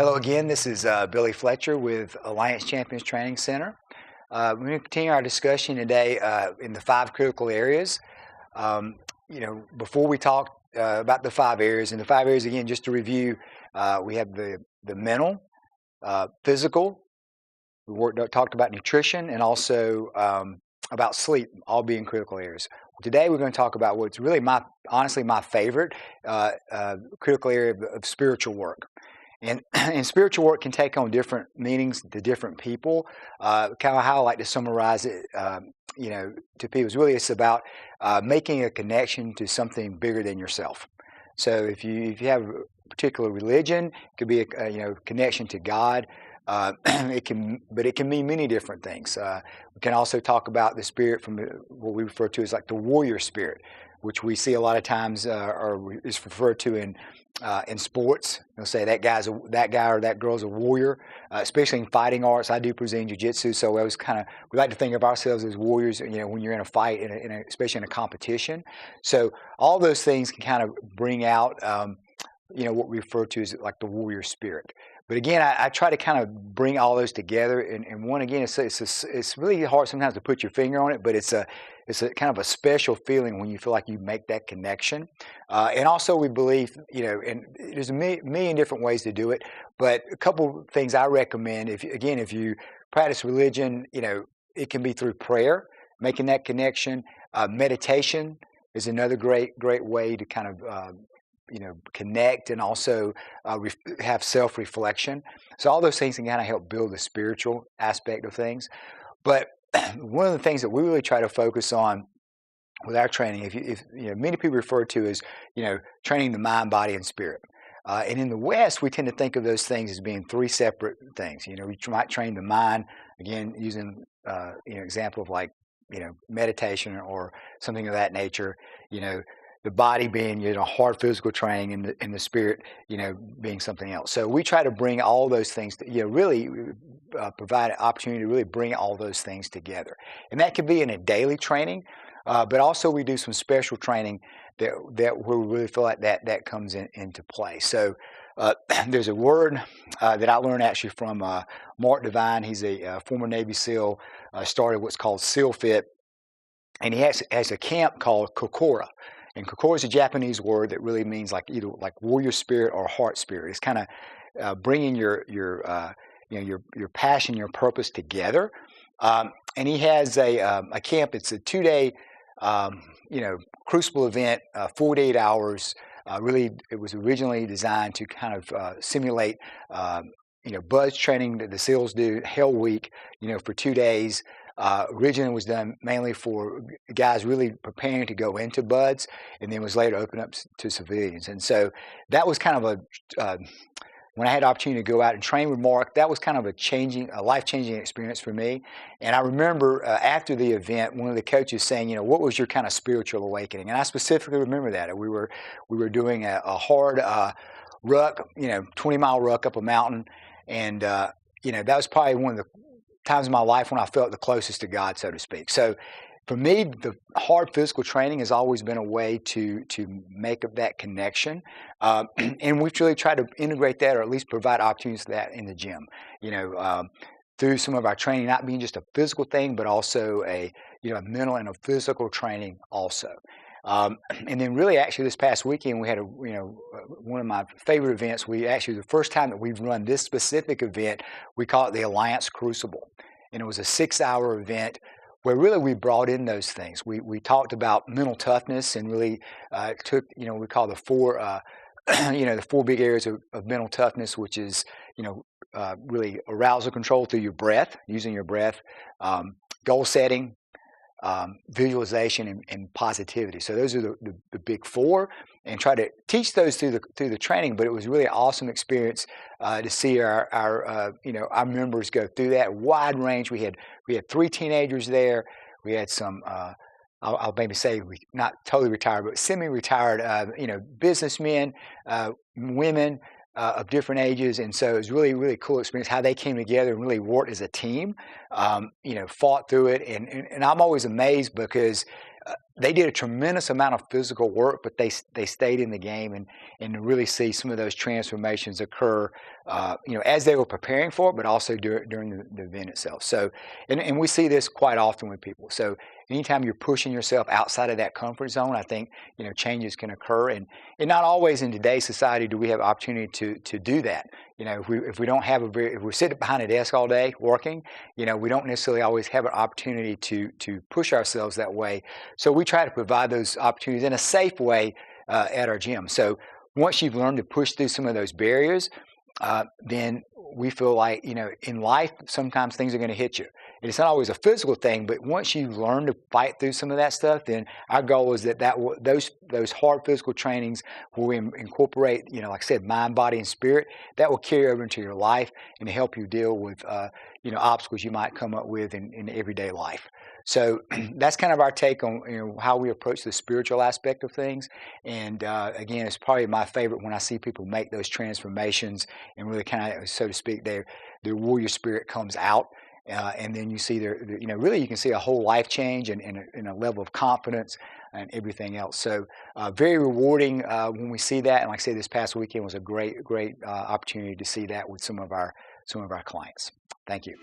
Hello again, this is Billy Fletcher with Alliance Champions Training Center. We're going to continue our discussion today in the 5 critical areas. Before we talk about the 5 areas, and the 5 areas again, just to review, we have the mental, physical, talked about nutrition, and also about sleep, all being critical areas. Today we're going to talk about what's really honestly my favorite critical area of spiritual work. And spiritual work can take on different meanings to different people. Kind of how I like to summarize it, to people is it's about making a connection to something bigger than yourself. So if you have a particular religion, it could be a connection to God. It can mean many different things. We can also talk about the spirit from what we refer to as like the warrior spirit, which we see a lot of times is referred to in sports. They'll say that guy or that girl's a warrior, especially in fighting arts. I do Brazilian Jiu-Jitsu, so we like to think of ourselves as warriors. When you're in a fight, especially in a competition. So all those things can kind of bring out, what we refer to as like the warrior spirit. But again, I try to kind of bring all those together. And one again, it's really hard sometimes to put your finger on it, but it's a kind of a special feeling when you feel like you make that connection. And also we believe, and there's a million different ways to do it, but a couple things I recommend, if you practice religion, it can be through prayer, making that connection. Meditation is another great way to kind of, connect and also have self-reflection. So all those things can kind of help build the spiritual aspect of things. But one of the things that we really try to focus on with our training, if many people refer to as, training the mind, body, and spirit. And in the West, we tend to think of those things as being 3 separate things. We might train the mind, again, using, example of like, meditation or something of that nature, the body being, hard physical training and the spirit, being something else. So we try to bring all those things, really provide an opportunity to really bring all those things together. And that could be in a daily training, but also we do some special training that where we really feel like that comes into play. So there's a word that I learned actually from Mark Devine. He's a former Navy SEAL, started what's called SEAL Fit, and he has a camp called Kokora. And kokoro is a Japanese word that really means like either like warrior spirit or heart spirit. It's kind of bringing your passion, your purpose together. And he has a camp. It's a 2-day, crucible event, 48 hours. Really, it was originally designed to kind of simulate, buzz training that the SEALs do, Hell Week, for 2 days. Originally was done mainly for guys really preparing to go into buds, and then was later opened up to civilians. And so that was kind of when I had the opportunity to go out and train with Mark, that was kind of a life-changing experience for me. And I remember after the event, one of the coaches saying, what was your kind of spiritual awakening? And I specifically remember that. We were doing a hard ruck, 20-mile ruck up a mountain, and that was probably one of the times in my life when I felt the closest to God, so to speak. So for me, the hard physical training has always been a way to make up that connection. And we've really tried to integrate that, or at least provide opportunities for that in the gym, through some of our training, not being just a physical thing, but also a mental and a physical training also. And then really actually this past weekend we had one of my favorite events. The first time that we've run this specific event, we call it the Alliance Crucible. And it was a 6-hour event where really we brought in those things. We talked about mental toughness and really took, we call the 4, the 4 big areas of mental toughness, which is, really arousal control through your breath, using your breath, goal setting, visualization, and positivity. So those are the big 4, and try to teach those through the training. But it was really an awesome experience to see our members go through that wide range. We had 3 teenagers there. We had some I'll maybe say not totally retired, but semi-retired businessmen, women of different ages. And so it was really, really cool experience how they came together and really worked as a team, fought through it. And I'm always amazed because they did a tremendous amount of physical work, but they stayed in the game, and to really see some of those transformations occur, as they were preparing for it, but also during the event itself. So, and we see this quite often with people. So anytime you're pushing yourself outside of that comfort zone, I think, changes can occur, and not always in today's society do we have opportunity to do that. If we don't have if we're sitting behind a desk all day working, we don't necessarily always have an opportunity to push ourselves that way. So we try to provide those opportunities in a safe way at our gym. So once you've learned to push through some of those barriers, then we feel like, in life, sometimes things are going to hit you. It's not always a physical thing, but once you learn to fight through some of that stuff, then our goal is that those hard physical trainings will incorporate, like I said, mind, body, and spirit. That will carry over into your life and help you deal with, obstacles you might come up with in everyday life. So that's kind of our take on how we approach the spiritual aspect of things. And again, it's probably my favorite when I see people make those transformations and really kind of, so to speak, their warrior spirit comes out. And then you see really you can see a whole life change and a level of confidence and everything else. So very rewarding when we see that. And like I said, this past weekend was a great opportunity to see that with some of our clients. Thank you.